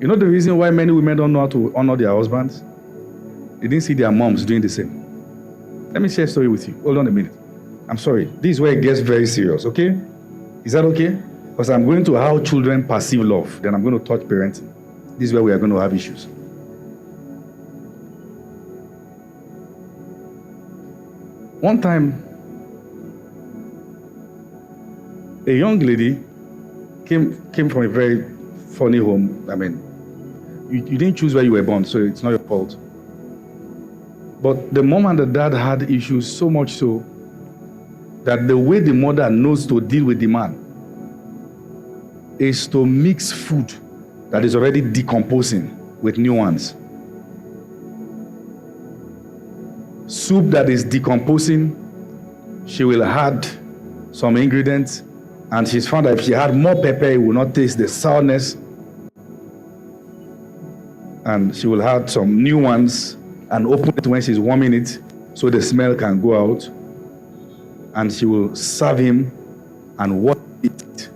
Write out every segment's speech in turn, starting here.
You know the reason why many women don't know how to honor their husbands? They didn't see their moms doing the same. Let me share a story with you. Hold on a minute. I'm sorry. This is where it gets very serious, okay? Is that okay? Because I'm going to how children perceive love. Then I'm going to touch parenting. This is where we are going to have issues. One time, a young lady came from a very funny home. I mean, you didn't choose where you were born, so it's not your fault. But the mom and the dad had issues, so much so that the way the mother knows to deal with the man is to mix food that is already decomposing with new ones. Soup that is decomposing, she will add some ingredients, and she's found that if she had more pepper, it will not taste the sourness. And she will add some new ones and open it when she's warming it so the smell can go out. And she will serve him and watch it.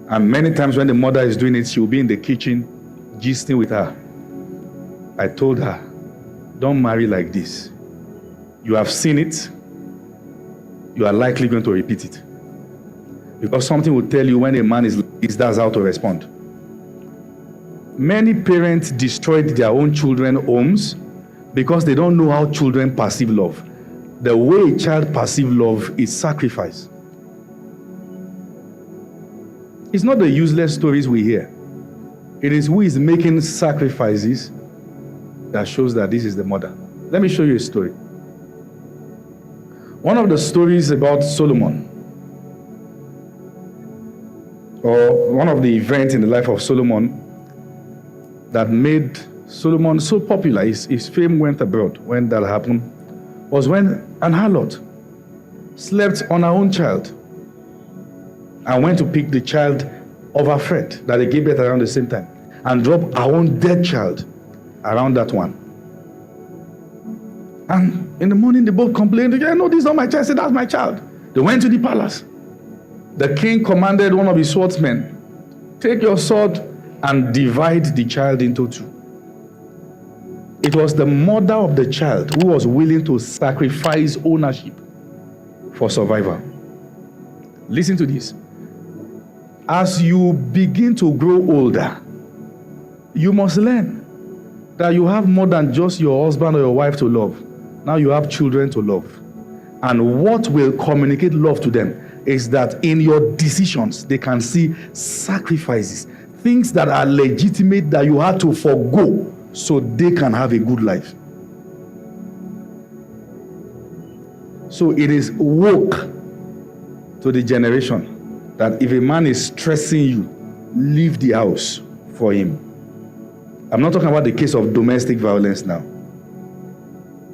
And many times when the mother is doing it, she will be in the kitchen gisting with her. I told her, don't marry like this. You have seen it. You are likely going to repeat it. Because something will tell you when a man is like this, that's how to respond. Many parents destroyed their own children's homes because they don't know how children perceive love. The way a child perceives love is sacrifice. It's not the useless stories we hear. It is who is making sacrifices that shows that this is the mother. Let me show you a story. One of the stories about Solomon, or one of the events in the life of Solomon that made Solomon so popular, his fame went abroad when that happened, was when an harlot slept on her own child and went to pick the child of her friend that they gave birth around the same time and dropped her own dead child around that one. And in the morning, they both complained again, no, this is not my child. I said, that's my child. They went to the palace. The king commanded one of his swordsmen, take your sword and divide the child into two. It was the mother of the child who was willing to sacrifice ownership for survival. Listen to this. As you begin to grow older, you must learn that you have more than just your husband or your wife to love. Now you have children to love. And what will communicate love to them is that in your decisions, they can see sacrifices, things that are legitimate that you had to forego so they can have a good life. So it is woke to the generation that if a man is stressing you, leave the house for him. I'm not talking about the case of domestic violence now.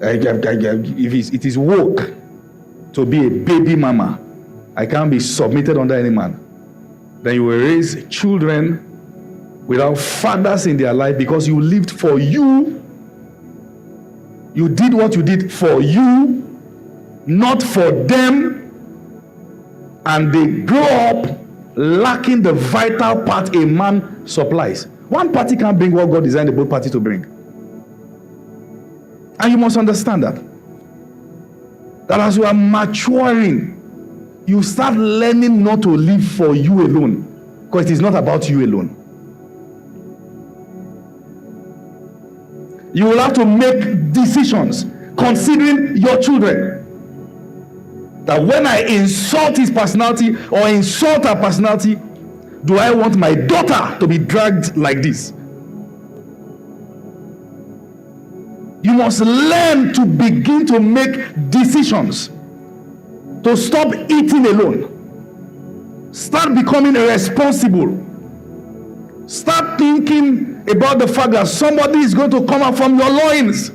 If it is woke to be a baby mama, I can't be submitted under any man. Then you will raise children without fathers in their life because you lived for you. You did what you did for you, not for them. And they grow up lacking the vital part a man supplies. One party can't bring what God designed the both parties to bring. And you must understand that as you are maturing, you start learning not to live for you alone, because it is not about you alone. You will have to make decisions considering your children. That when I insult his personality or insult her personality, do I want my daughter to be dragged like this? You must learn to begin to make decisions, to stop eating alone. Start becoming responsible. Start thinking about the fact that somebody is going to come out from your loins.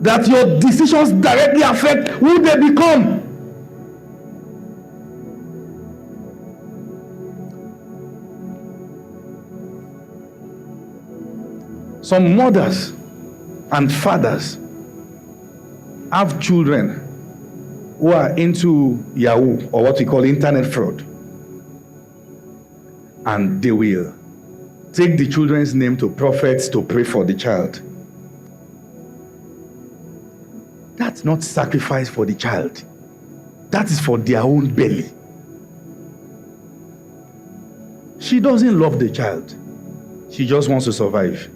That your decisions directly affect who they become. Some mothers and fathers have children who are into Yahoo, or what we call internet fraud. And they will take the children's name to prophets to pray for the child. That's not sacrifice for the child. That is for their own belly. She doesn't love the child. She just wants to survive.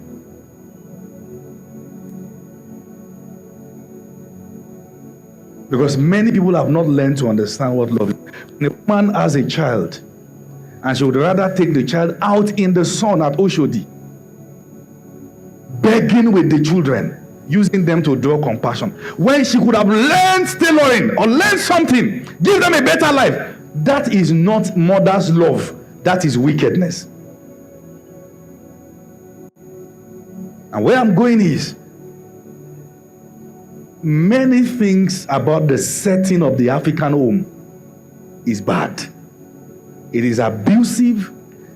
Because many people have not learned to understand what love is. When a woman has a child, and she would rather take the child out in the sun at Oshodi, begging with the children, using them to draw compassion, when she could have learned tailoring or learned something, give them a better life. That is not mother's love. That is wickedness. And where I'm going is, many things about the setting of the African home is bad. It is abusive,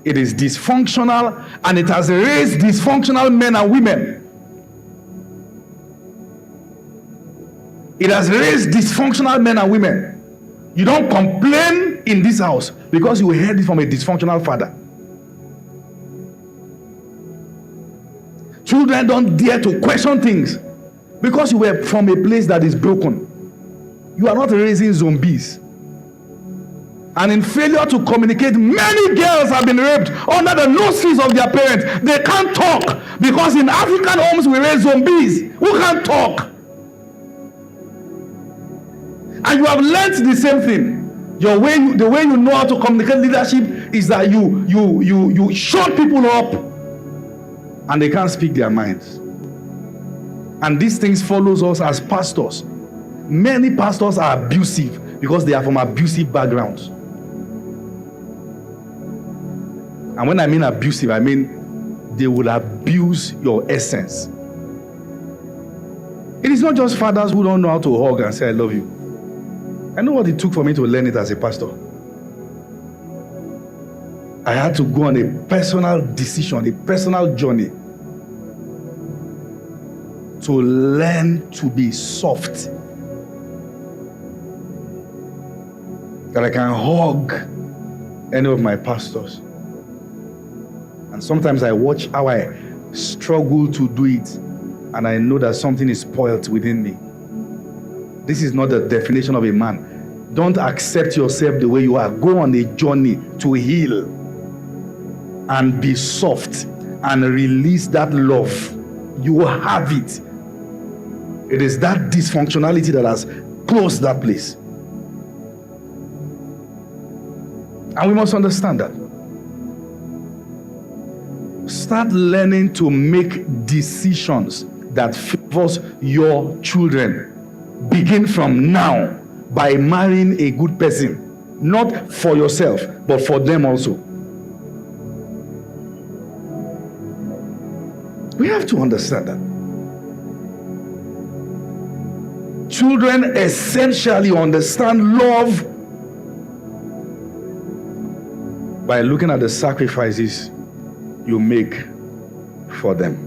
it is dysfunctional, and it has raised dysfunctional men and women. It has raised dysfunctional men and women. You don't complain in this house because you heard it from a dysfunctional father. Children don't dare to question things because you were from a place that is broken. You are not raising zombies. And in failure to communicate, many girls have been raped under the noses of their parents. They can't talk because in African homes we raise zombies who can't talk. And you have learned the same thing. The way you know how to communicate leadership is that you shut people up and they can't speak their minds. And these things follows us as pastors. Many pastors are abusive because they are from abusive backgrounds. And when I mean abusive, I mean they will abuse your essence. It is not just fathers who don't know how to hug and say, I love you. I know what it took for me to learn it as a pastor. I had to go on a personal decision, a personal journey to learn to be soft. That I can hug any of my pastors. And sometimes I watch how I struggle to do it, and I know that something is spoiled within me. This is not the definition of a man. Don't accept yourself the way you are. Go on a journey to heal and be soft and release that love. You will have it. It is that dysfunctionality that has closed that place. And we must understand that. Start learning to make decisions that favors your children. Begin from now by marrying a good person, not for yourself, but for them also. We have to understand that. Children essentially understand love by looking at the sacrifices you make for them.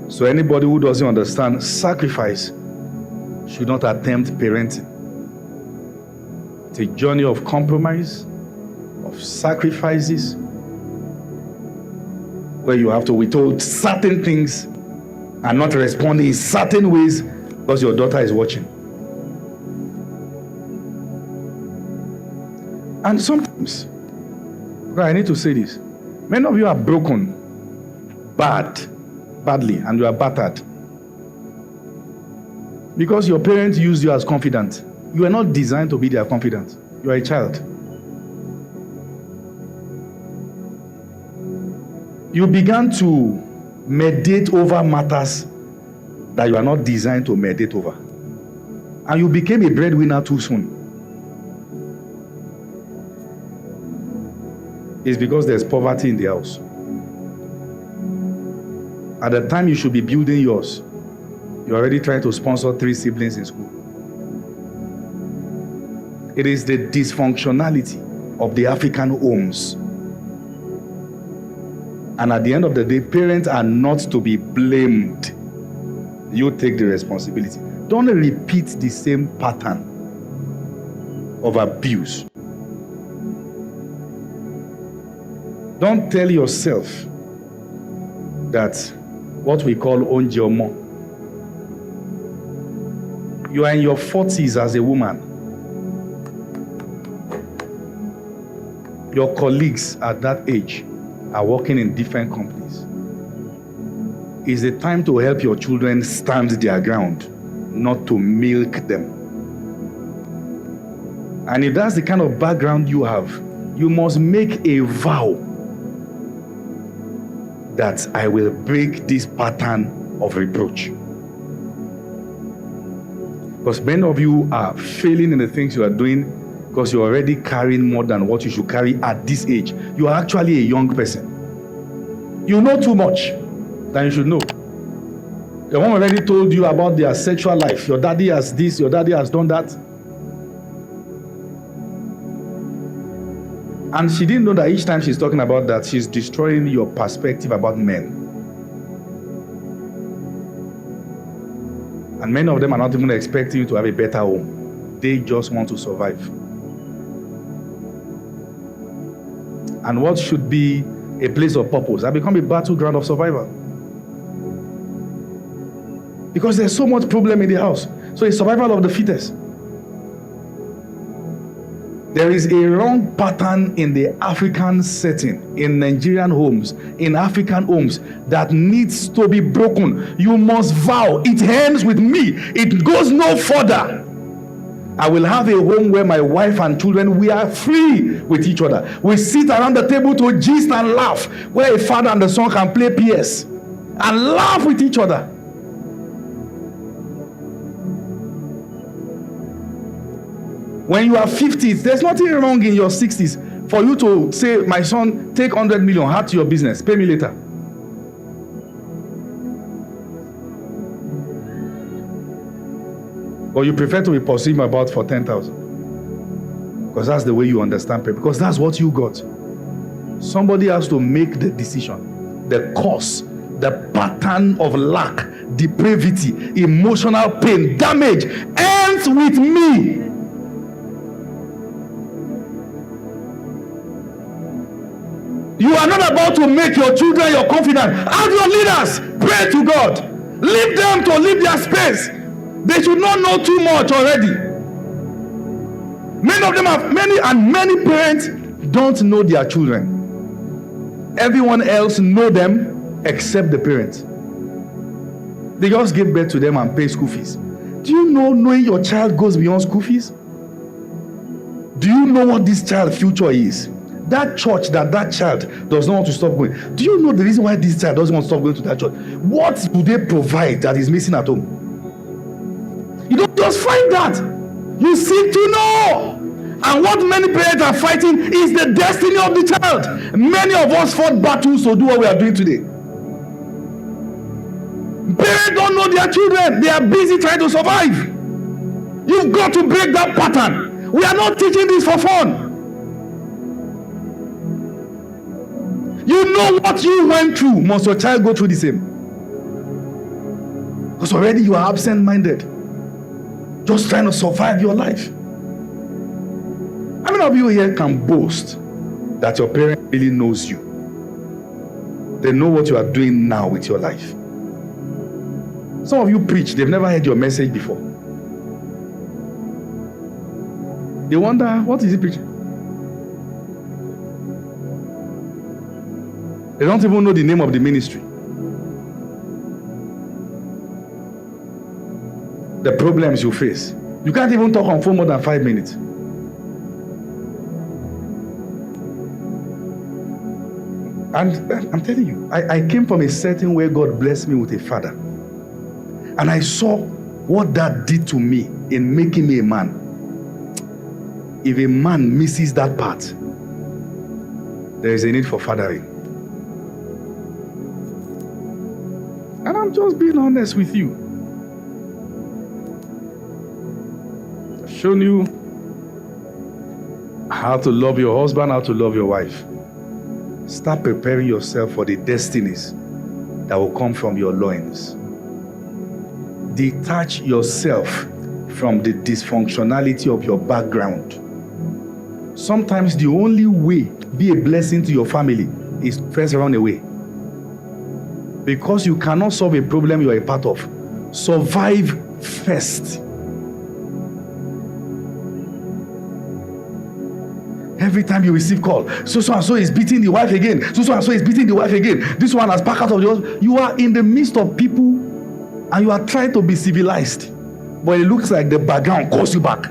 So anybody who doesn't understand sacrifice should not attempt parenting. It's a journey of compromise, of sacrifices, where you have to withhold certain things and not respond in certain ways because your daughter is watching. And sometimes, I need to say this, many of you are broken, badly, and you are battered because your parents used you as confidant. You are not designed to be their confidant. You are a child. You began to meditate over matters that you are not designed to meditate over, and you became a breadwinner too soon. It's because there's poverty in the house. At the time you should be building yours, you're already trying to sponsor 3 siblings in school. It is the dysfunctionality of the African homes. And at the end of the day, parents are not to be blamed. You take the responsibility. Don't repeat the same pattern of abuse. Don't tell yourself that what we call onjomo. You are in your 40s as a woman. Your colleagues at that age are working in different companies. It's the time to help your children stand their ground, not to milk them. And if that's the kind of background you have, you must make a vow that I will break this pattern of reproach. Because many of you are failing in the things you are doing because you're already carrying more than what you should carry at this age. You are actually a young person. You know too much than you should know. Your mom already told you about their sexual life. Your daddy has this, your daddy has done that. And she didn't know that each time she's talking about that, she's destroying your perspective about men. And many of them are not even expecting you to have a better home. They just want to survive. And what should be a place of purpose has become a battleground of survival. Because there's so much problem in the house. So it's survival of the fittest. There is a wrong pattern in the African setting, in Nigerian homes, in African homes, that needs to be broken. You must vow. It ends with me. It goes no further. I will have a home where my wife and children, we are free with each other. We sit around the table to gist and laugh, where a father and the son can play PS and laugh with each other. When you are 50s, there's nothing wrong in your 60s for you to say, my son, take 100 million, add to your business, pay me later. But you prefer to be pursuing about for 10,000. Because that's the way you understand people. Because that's what you got. Somebody has to make the decision. The cause, the pattern of lack, depravity, emotional pain, damage ends with me. You are not about to make your children your confidant. Ask your leaders. Pray to God. Leave them to leave their space. They should not know too much already. Many of them have many parents don't know their children. Everyone else know them except the parents. They just give birth to them and pay school fees. Do you know knowing your child goes beyond school fees? Do you know what this child's future is? That church that child does not want to stop going. Do you know the reason why this child doesn't want to stop going to that church? What do they provide that is missing at home? You don't just find that. You seek to know. And what many parents are fighting is the destiny of the child. Many of us fought battles to do what we are doing today. Parents don't know their children. They are busy trying to survive. You've got to break that pattern. We are not teaching this for fun. You know what you went through. Must your child go through the same? Because already you are absent-minded, just trying to survive your life. How many of you here can boast that your parent really knows you? They know what you are doing now with your life. Some of you preach, they've never heard your message before. They wonder, what is he preaching? They don't even know the name of the ministry. The problems you face. You can't even talk on phone more than 5 minutes. And I'm telling you, I came from a setting where God blessed me with a father. And I saw what that did to me in making me a man. If a man misses that part, there is a need for fathering. And I'm just being honest with you. I've shown you how to love your husband, how to love your wife. Start preparing yourself for the destinies that will come from your loins. Detach yourself from the dysfunctionality of your background. Sometimes the only way be a blessing to your family is first run away. Because you cannot solve a problem you are a part of. Survive first. Every time you receive call, so and so is beating the wife again. So and so is beating the wife again. This one has packed out of the house. You are in the midst of people and you are trying to be civilized. But it looks like the background calls you back.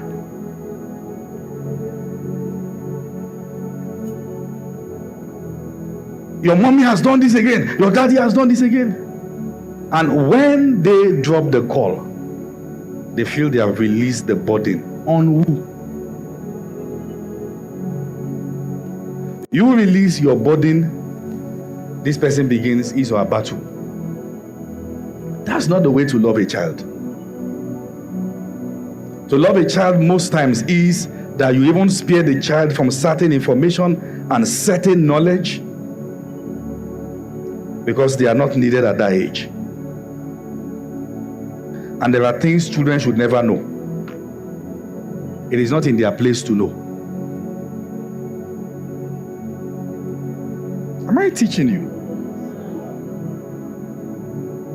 Your mommy has done this again. Your daddy has done this again. And when they drop the call, they feel they have released the burden on who? You release your burden, this person begins his or her battle. That's not the way to love a child. To love a child most times is that you even spare the child from certain information and certain knowledge because they are not needed at that age. And there are things children should never know. It is not in their place to know. Am I teaching you?